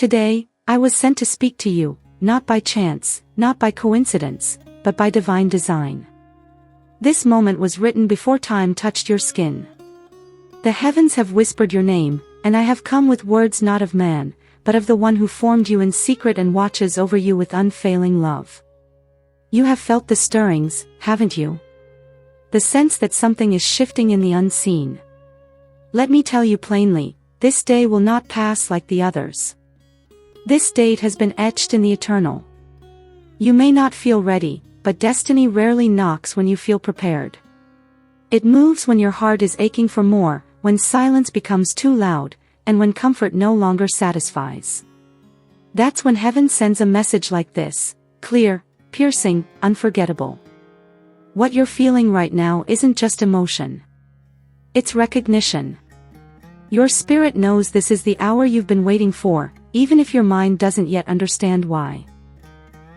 Today, I was sent to speak to you, not by chance, not by coincidence, but by divine design. This moment was written before time touched your skin. The heavens have whispered your name, and I have come with words not of man, but of the one who formed you in secret and watches over you with unfailing love. You have felt the stirrings, haven't you? The sense that something is shifting in the unseen. Let me tell you plainly, this day will not pass like the others. This date has been etched in the eternal. You may not feel ready, but destiny rarely knocks when you feel prepared. It moves when your heart is aching for more, when silence becomes too loud, and when comfort no longer satisfies. That's when heaven sends a message like this, clear, piercing, unforgettable. What you're feeling right now isn't just emotion. It's recognition. Your spirit knows this is the hour you've been waiting for, even if your mind doesn't yet understand why.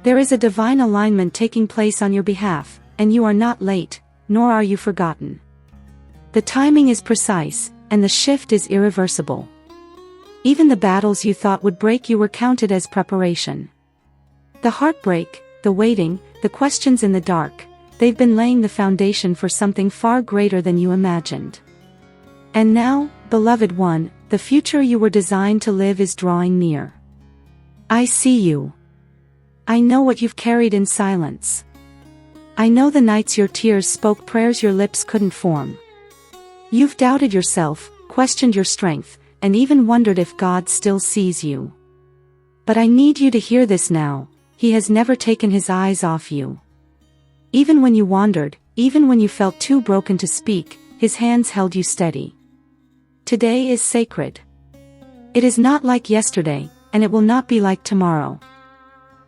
There is a divine alignment taking place on your behalf, and you are not late, nor are you forgotten. The timing is precise, and the shift is irreversible. Even the battles you thought would break you were counted as preparation. The heartbreak, the waiting, the questions in the dark, they've been laying the foundation for something far greater than you imagined. And now, beloved one, the future you were designed to live is drawing near. I see you. I know what you've carried in silence. I know the nights your tears spoke prayers your lips couldn't form. You've doubted yourself, questioned your strength, and even wondered if God still sees you. But I need you to hear this now, He has never taken His eyes off you. Even when you wandered, even when you felt too broken to speak, His hands held you steady. Today is sacred. It is not like yesterday, and it will not be like tomorrow.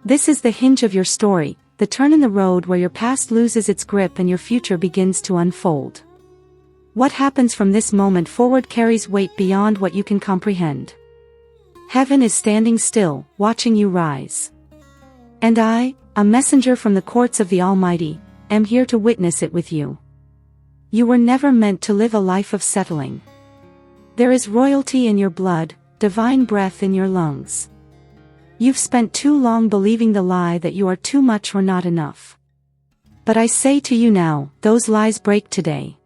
This is the hinge of your story, the turn in the road where your past loses its grip and your future begins to unfold. What happens from this moment forward carries weight beyond what you can comprehend. Heaven is standing still, watching you rise. And I, a messenger from the courts of the Almighty, am here to witness it with you. You were never meant to live a life of settling. There is royalty in your blood, divine breath in your lungs. You've spent too long believing the lie that you are too much or not enough. But I say to you now, those lies break today.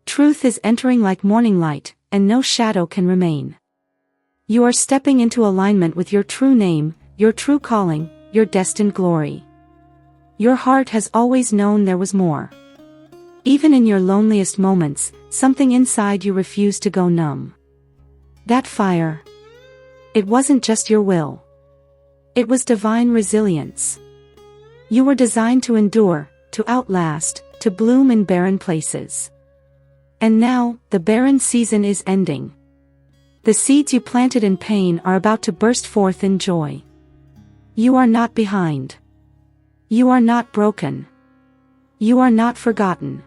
Truth is entering like morning light, and no shadow can remain. You are stepping into alignment with your true name, your true calling, your destined glory. Your heart has always known there was more. Even in your loneliest moments, something inside you refused to go numb. That fire. It wasn't just your will. It was divine resilience. You were designed to endure, to outlast, to bloom in barren places. And now, the barren season is ending. The seeds you planted in pain are about to burst forth in joy. You are not behind. You are not broken. You are not forgotten.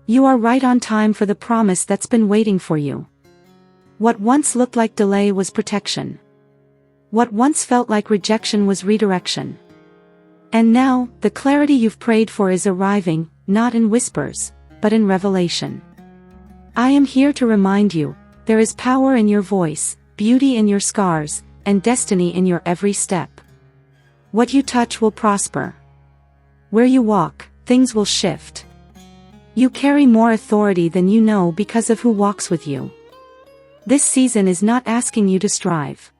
You are right on time for the promise that's been waiting for you. What once looked like delay was protection. What once felt like rejection was redirection. And now, the clarity you've prayed for is arriving, not in whispers, but in revelation. I am here to remind you, there is power in your voice, beauty in your scars, and destiny in your every step. What you touch will prosper. Where you walk, things will shift. You carry more authority than you know because of who walks with you. This season is not asking you to strive.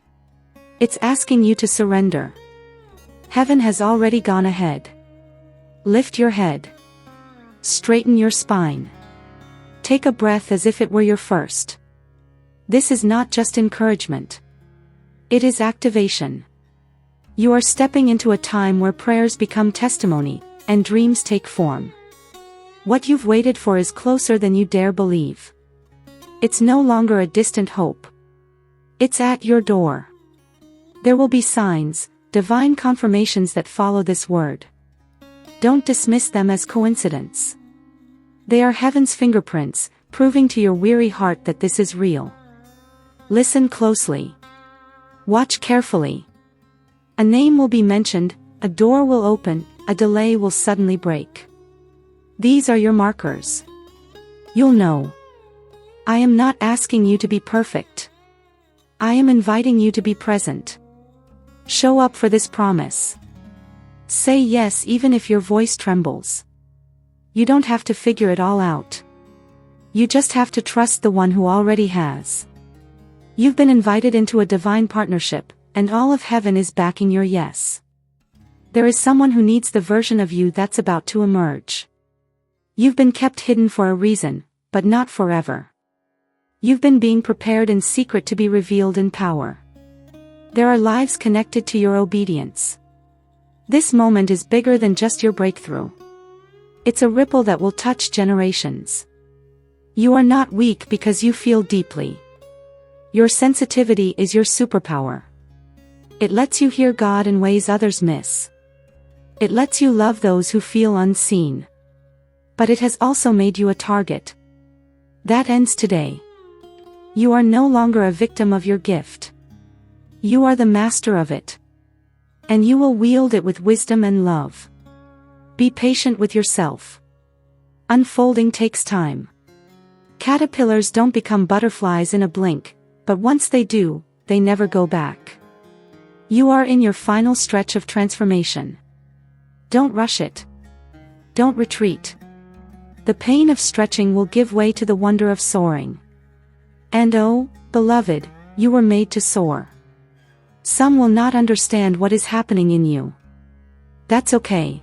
It's asking you to surrender. Heaven has already gone ahead. Lift your head. Straighten your spine. Take a breath as if it were your first. This is not just encouragement. It is activation. You are stepping into a time where prayers become testimony, and dreams take form. What you've waited for is closer than you dare believe. It's no longer a distant hope. It's at your door. There will be signs, divine confirmations that follow this word. Don't dismiss them as coincidence. They are heaven's fingerprints, proving to your weary heart that this is real. Listen closely. Watch carefully. A name will be mentioned, a door will open, a delay will suddenly break. These are your markers. You'll know. I am not asking you to be perfect. I am inviting you to be present. Show up for this promise. Say yes even if your voice trembles. You don't have to figure it all out. You just have to trust the one who already has. You've been invited into a divine partnership, and all of heaven is backing your yes. There is someone who needs the version of you that's about to emerge. You've been kept hidden for a reason, but not forever. You've been being prepared in secret to be revealed in power. There are lives connected to your obedience. This moment is bigger than just your breakthrough. It's a ripple that will touch generations. You are not weak because you feel deeply. Your sensitivity is your superpower. It lets you hear God in ways others miss. It lets you love those who feel unseen. But it has also made you a target. That ends today. You are no longer a victim of your gift. You are the master of it. And you will wield it with wisdom and love. Be patient with yourself. Unfolding takes time. Caterpillars don't become butterflies in a blink, but once they do, they never go back. You are in your final stretch of transformation. Don't rush it. Don't retreat. The pain of stretching will give way to the wonder of soaring. And oh, beloved, you were made to soar. Some will not understand what is happening in you. That's okay.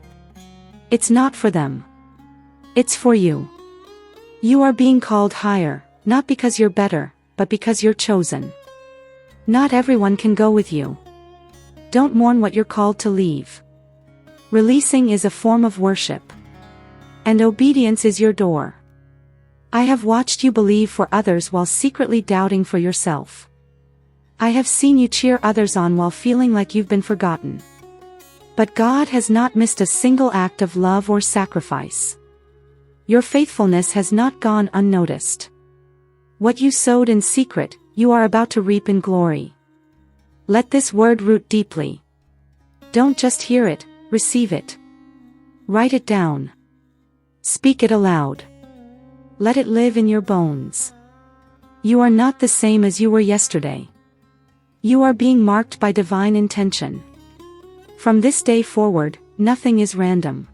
It's not for them. It's for you. You are being called higher, not because you're better, but because you're chosen. Not everyone can go with you. Don't mourn what you're called to leave. Releasing is a form of worship. And obedience is your door. I have watched you believe for others while secretly doubting for yourself. I have seen you cheer others on while feeling like you've been forgotten. But God has not missed a single act of love or sacrifice. Your faithfulness has not gone unnoticed. What you sowed in secret, you are about to reap in glory. Let this word root deeply. Don't just hear it, receive it. Write it down. Speak it aloud. Let it live in your bones. You are not the same as you were yesterday. You are being marked by divine intention. From this day forward, nothing is random.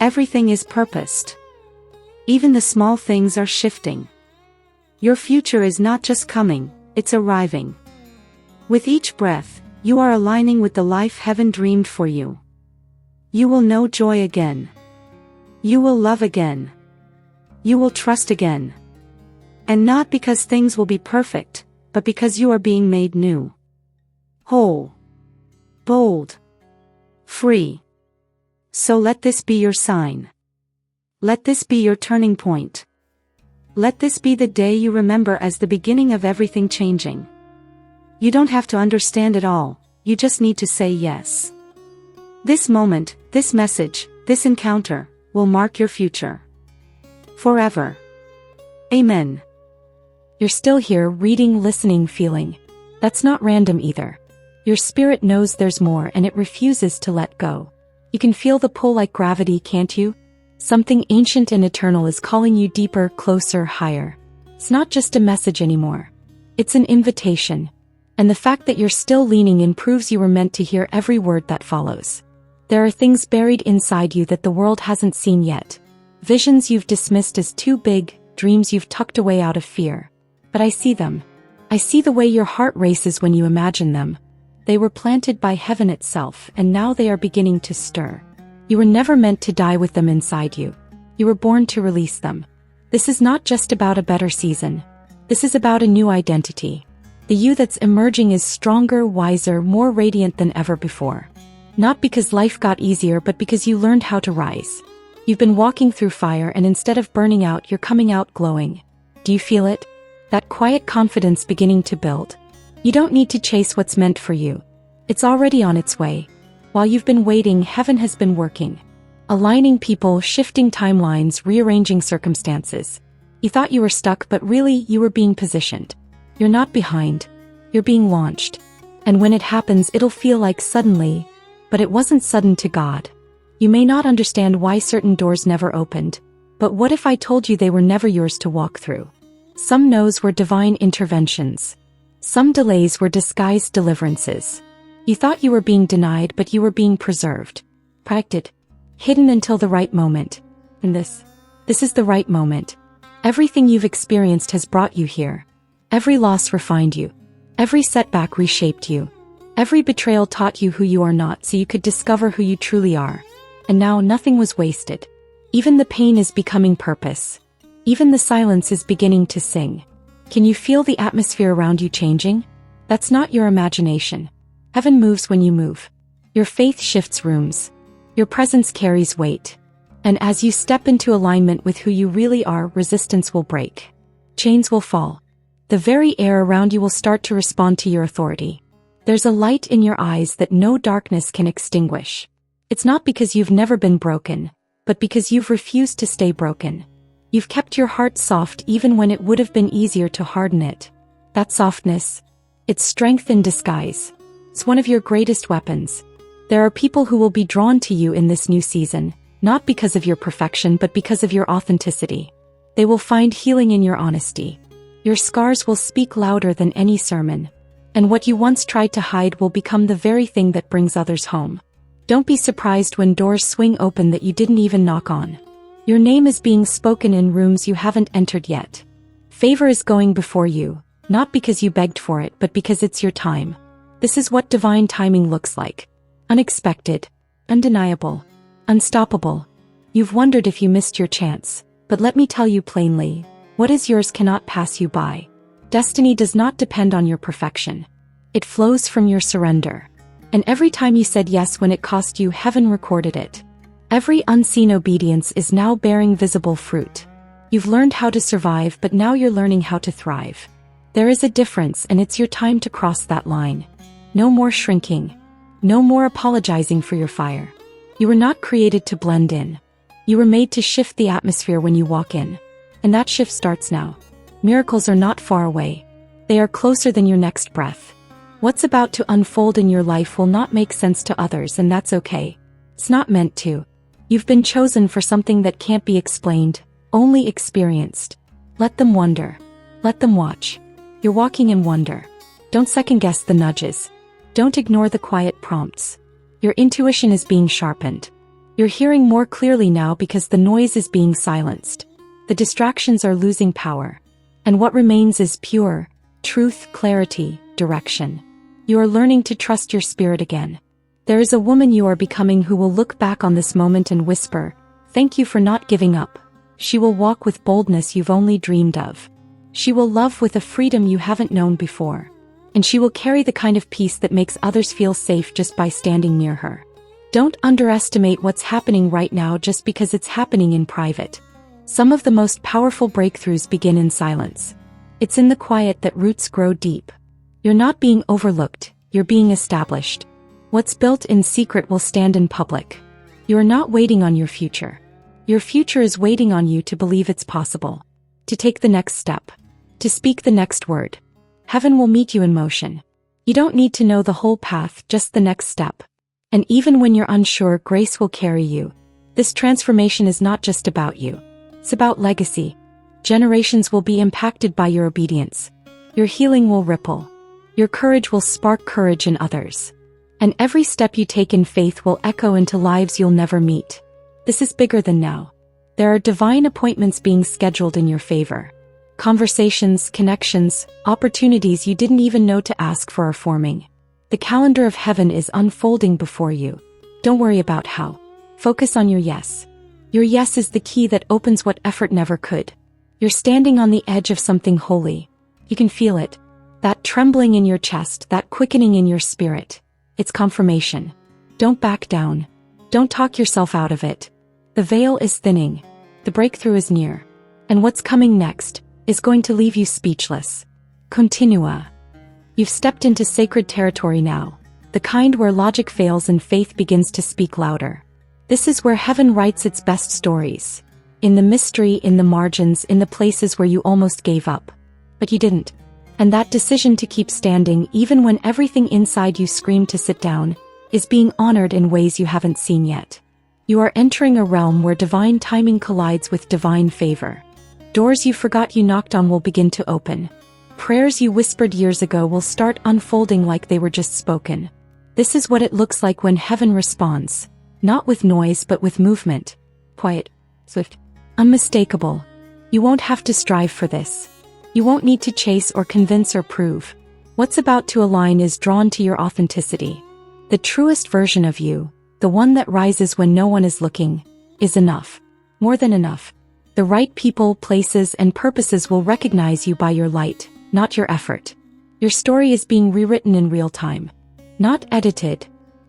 Everything is purposed. Even the small things are shifting. Your future is not just coming, it's arriving. With each breath, you are aligning with the life heaven dreamed for you. You will know joy again. You will love again. You will trust again. And not because things will be perfect, but because you are being made new. Whole. Bold. Free. So let this be your sign. Let this be your turning point. Let this be the day you remember as the beginning of everything changing. You don't have to understand it all, you just need to say yes. This moment, this message, this encounter, will mark your future. Forever. Amen. You're still here, reading, listening, feeling. That's not random either. Your spirit knows there's more and it refuses to let go. You can feel the pull like gravity, can't you? Something ancient and eternal is calling you deeper, closer, higher. It's not just a message anymore. It's an invitation. And the fact that you're still leaning in proves you were meant to hear every word that follows. There are things buried inside you that the world hasn't seen yet. Visions you've dismissed as too big, dreams you've tucked away out of fear. But I see them. I see the way your heart races when you imagine them. They were planted by heaven itself, and now they are beginning to stir. You were never meant to die with them inside you. You were born to release them. This is not just about a better season. This is about a new identity. The you that's emerging is stronger, wiser, more radiant than ever before. Not because life got easier, but because you learned how to rise. You've been walking through fire, and instead of burning out, you're coming out glowing. Do you feel it? That quiet confidence beginning to build. You don't need to chase what's meant for you. It's already on its way. While you've been waiting, heaven has been working. Aligning people, shifting timelines, rearranging circumstances. You thought you were stuck, but really, you were being positioned. You're not behind. You're being launched. And when it happens, it'll feel like suddenly, but it wasn't sudden to God. You may not understand why certain doors never opened, but what if I told you they were never yours to walk through? Some no's were divine interventions. Some delays were disguised deliverances. You thought you were being denied, but you were being preserved. Protected. Hidden until the right moment. And this is the right moment. Everything you've experienced has brought you here. Every loss refined you. Every setback reshaped you. Every betrayal taught you who you are not so you could discover who you truly are. And now nothing was wasted. Even the pain is becoming purpose. Even the silence is beginning to sing. Can you feel the atmosphere around you changing? That's not your imagination. Heaven moves when you move. Your faith shifts rooms. Your presence carries weight. And as you step into alignment with who you really are, resistance will break. Chains will fall. The very air around you will start to respond to your authority. There's a light in your eyes that no darkness can extinguish. It's not because you've never been broken, but because you've refused to stay broken. You've kept your heart soft even when it would have been easier to harden it. That softness, it's strength in disguise. It's one of your greatest weapons. There are people who will be drawn to you in this new season, not because of your perfection but because of your authenticity. They will find healing in your honesty. Your scars will speak louder than any sermon. And what you once tried to hide will become the very thing that brings others home. Don't be surprised when doors swing open that you didn't even knock on. Your name is being spoken in rooms you haven't entered yet. Favor is going before you, not because you begged for it but because it's your time. This is what divine timing looks like. Unexpected, undeniable, unstoppable. You've wondered if you missed your chance, but let me tell you plainly, what is yours cannot pass you by. Destiny does not depend on your perfection. It flows from your surrender. And every time you said yes when it cost you, heaven recorded it. Every unseen obedience is now bearing visible fruit. You've learned how to survive, but now you're learning how to thrive. There is a difference, and it's your time to cross that line. No more shrinking. No more apologizing for your fire. You were not created to blend in. You were made to shift the atmosphere when you walk in. And that shift starts now. Miracles are not far away. They are closer than your next breath. What's about to unfold in your life will not make sense to others, and that's okay. It's not meant to. You've been chosen for something that can't be explained, only experienced. Let them wonder. Let them watch. You're walking in wonder. Don't second-guess the nudges. Don't ignore the quiet prompts. Your intuition is being sharpened. You're hearing more clearly now because the noise is being silenced. The distractions are losing power. And what remains is pure truth, clarity, direction. You are learning to trust your spirit again. There is a woman you are becoming who will look back on this moment and whisper, "Thank you for not giving up." She will walk with boldness you've only dreamed of. She will love with a freedom you haven't known before. And she will carry the kind of peace that makes others feel safe just by standing near her. Don't underestimate what's happening right now just because it's happening in private. Some of the most powerful breakthroughs begin in silence. It's in the quiet that roots grow deep. You're not being overlooked, you're being established. What's built in secret will stand in public. You are not waiting on your future. Your future is waiting on you to believe it's possible. To take the next step. To speak the next word. Heaven will meet you in motion. You don't need to know the whole path, just the next step. And even when you're unsure, grace will carry you. This transformation is not just about you. It's about legacy. Generations will be impacted by your obedience. Your healing will ripple. Your courage will spark courage in others. And every step you take in faith will echo into lives you'll never meet. This is bigger than now. There are divine appointments being scheduled in your favor. Conversations, connections, opportunities you didn't even know to ask for are forming. The calendar of heaven is unfolding before you. Don't worry about how. Focus on your yes. Your yes is the key that opens what effort never could. You're standing on the edge of something holy. You can feel it. That trembling in your chest, that quickening in your spirit. It's confirmation. Don't back down. Don't talk yourself out of it. The veil is thinning. The breakthrough is near. And what's coming next is going to leave you speechless. Continua. You've stepped into sacred territory now, the kind where logic fails and faith begins to speak louder. This is where heaven writes its best stories. In the mystery, in the margins, in the places where you almost gave up. But you didn't. And that decision to keep standing, even when everything inside you screamed to sit down, is being honored in ways you haven't seen yet. You are entering a realm where divine timing collides with divine favor. Doors you forgot you knocked on will begin to open. Prayers you whispered years ago will start unfolding like they were just spoken. This is what it looks like when heaven responds. Not with noise but with movement. Quiet, swift, unmistakable. You won't have to strive for this. You won't need to chase or convince or prove. What's about to align is drawn to your authenticity. The truest version of you, the one that rises when no one is looking, is enough. More than enough. The right people, places, and purposes will recognize you by your light, not your effort. Your story is being rewritten in real time. Not edited.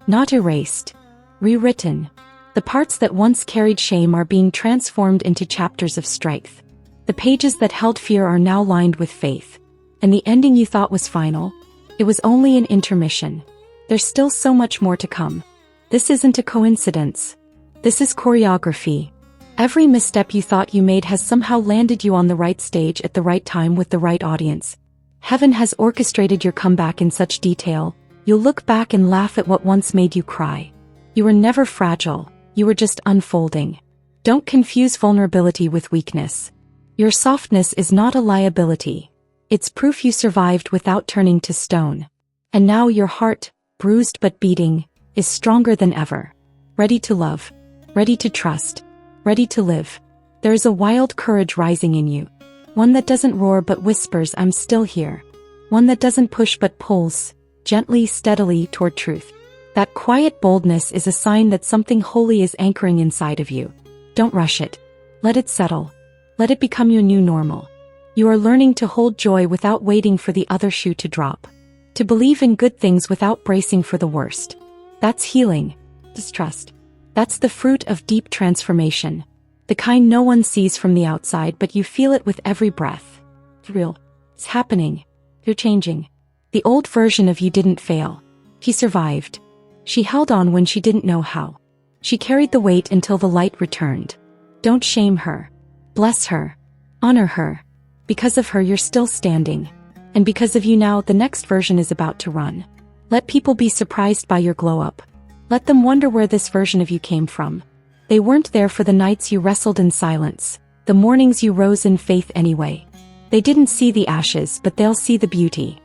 Not erased. Rewritten. The parts that once carried shame are being transformed into chapters of strength. The pages that held fear are now lined with faith. And the ending you thought was final? It was only an intermission. There's still so much more to come. This isn't a coincidence. This is choreography. Every misstep you thought you made has somehow landed you on the right stage at the right time with the right audience. Heaven has orchestrated your comeback in such detail, you'll look back and laugh at what once made you cry. You were never fragile, you were just unfolding. Don't confuse vulnerability with weakness. Your softness is not a liability. It's proof you survived without turning to stone. And now your heart, bruised but beating, is stronger than ever. Ready to love. Ready to trust. Ready to live. There is a wild courage rising in you. One that doesn't roar but whispers, "I'm still here." One that doesn't push but pulls, gently, steadily, toward truth. That quiet boldness is a sign that something holy is anchoring inside of you. Don't rush it. Let it settle. Let it become your new normal. You are learning to hold joy without waiting for the other shoe to drop. To believe in good things without bracing for the worst. That's healing. Distrust. That's the fruit of deep transformation. The kind no one sees from the outside, but you feel it with every breath. It's real. It's happening. You're changing. The old version of you didn't fail. She survived. She held on when she didn't know how. She carried the weight until the light returned. Don't shame her. Bless her. Honor her. Because of her, you're still standing. And because of you now, the next version is about to run. Let people be surprised by your glow up. Let them wonder where this version of you came from. They weren't there for the nights you wrestled in silence, the mornings you rose in faith anyway. They didn't see the ashes, but they'll see the beauty.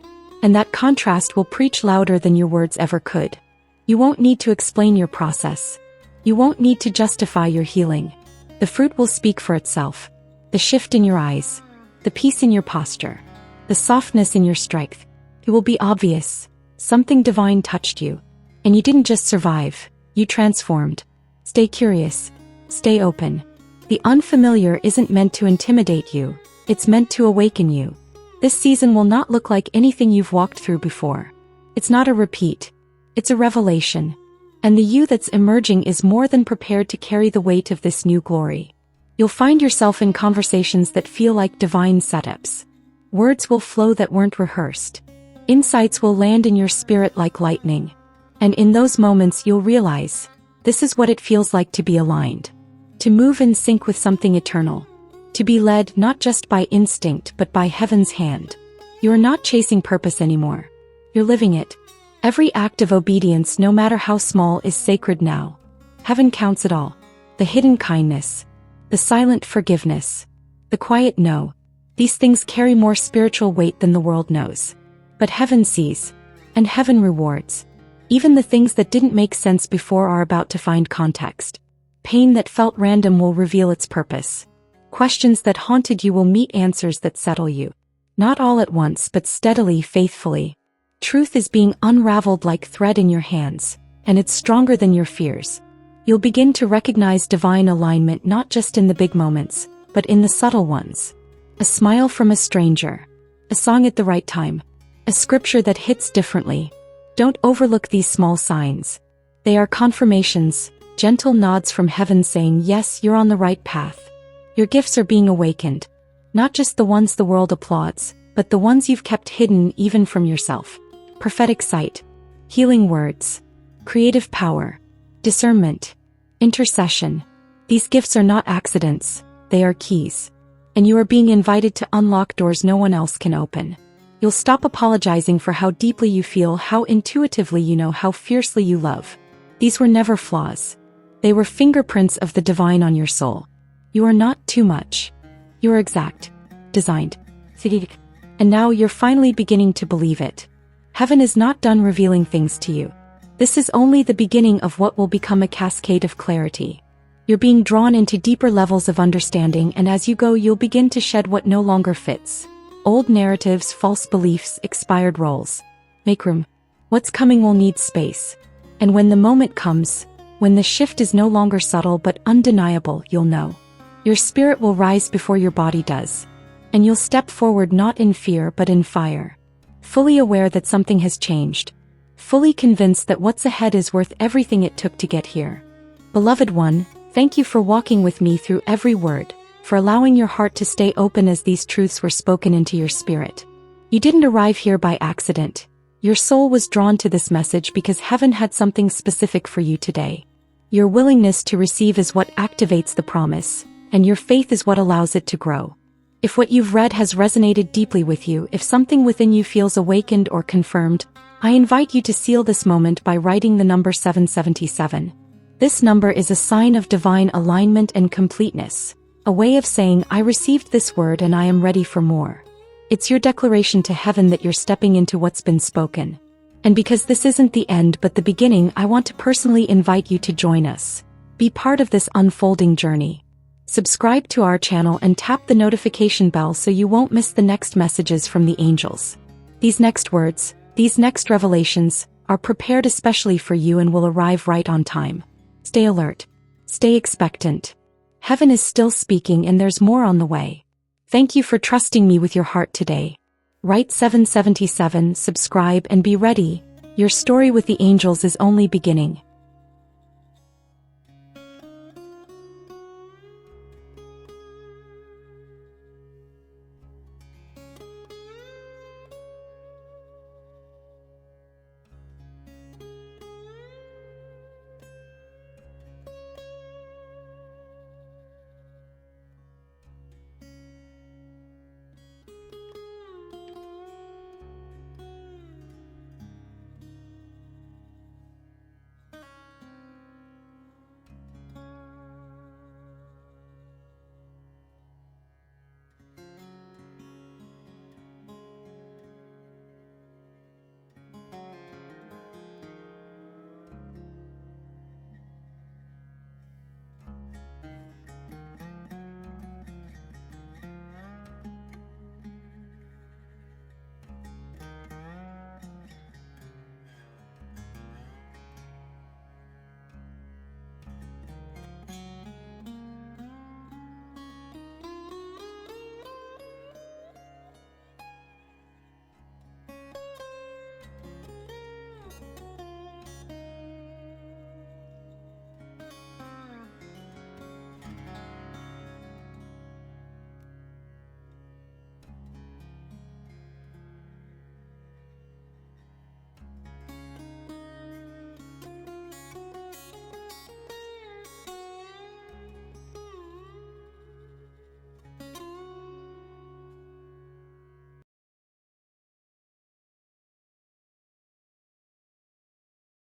And that contrast will preach louder than your words ever could. You won't need to explain your process. You won't need to justify your healing. The fruit will speak for itself. The shift in your eyes. The peace in your posture. The softness in your strength. It will be obvious. Something divine touched you. And you didn't just survive, you transformed. Stay curious. Stay open. The unfamiliar isn't meant to intimidate you, it's meant to awaken you. This season will not look like anything you've walked through before. It's not a repeat. It's a revelation. And the you that's emerging is more than prepared to carry the weight of this new glory. You'll find yourself in conversations that feel like divine setups. Words will flow that weren't rehearsed. Insights will land in your spirit like lightning. And in those moments you'll realize, this is what it feels like to be aligned. To move in sync with something eternal. To be led not just by instinct but by heaven's hand. You are not chasing purpose anymore. You're living it. Every act of obedience, no matter how small, is sacred now. Heaven counts it all. The hidden kindness. The silent forgiveness. The quiet no. These things carry more spiritual weight than the world knows. But heaven sees. And heaven rewards. Even the things that didn't make sense before are about to find context. Pain that felt random will reveal its purpose. Questions that haunted you will meet answers that settle you. Not all at once, but steadily, faithfully. Truth is being unraveled like thread in your hands, and it's stronger than your fears. You'll begin to recognize divine alignment not just in the big moments, but in the subtle ones. A smile from a stranger. A song at the right time. A scripture that hits differently. Don't overlook these small signs. They are confirmations, gentle nods from heaven saying, yes, you're on the right path. Your gifts are being awakened. Not just the ones the world applauds, but the ones you've kept hidden even from yourself. Prophetic sight. Healing words. Creative power. Discernment. Intercession. These gifts are not accidents, they are keys. And you are being invited to unlock doors no one else can open. You'll stop apologizing for how deeply you feel, how intuitively you know, how fiercely you love. These were never flaws. They were fingerprints of the divine on your soul. You are not too much. You are exact, designed, And now you're finally beginning to believe it. Heaven is not done revealing things to you. This is only the beginning of what will become a cascade of clarity. You're being drawn into deeper levels of understanding, and as you go, you'll begin to shed what no longer fits. Old narratives, false beliefs, expired roles. Make room. What's coming will need space. And when the moment comes, when the shift is no longer subtle but undeniable, you'll know. Your spirit will rise before your body does. And you'll step forward not in fear but in fire. Fully aware that something has changed. Fully convinced that what's ahead is worth everything it took to get here. Beloved one, thank you for walking with me through every word, for allowing your heart to stay open as these truths were spoken into your spirit. You didn't arrive here by accident. Your soul was drawn to this message because heaven had something specific for you today. Your willingness to receive is what activates the promise, and your faith is what allows it to grow. If what you've read has resonated deeply with you, if something within you feels awakened or confirmed, I invite you to seal this moment by writing the number 777. This number is a sign of divine alignment and completeness, a way of saying, I received this word and I am ready for more. It's your declaration to heaven that you're stepping into what's been spoken. And because this isn't the end but the beginning, I want to personally invite you to join us. Be part of this unfolding journey. Subscribe to our channel and tap the notification bell so you won't miss the next messages from the angels. These next words, these next revelations, are prepared especially for you and will arrive right on time. Stay alert. Stay expectant. Heaven is still speaking and there's more on the way. Thank you for trusting me with your heart today. Write 777, subscribe and be ready. Your story with the angels is only beginning.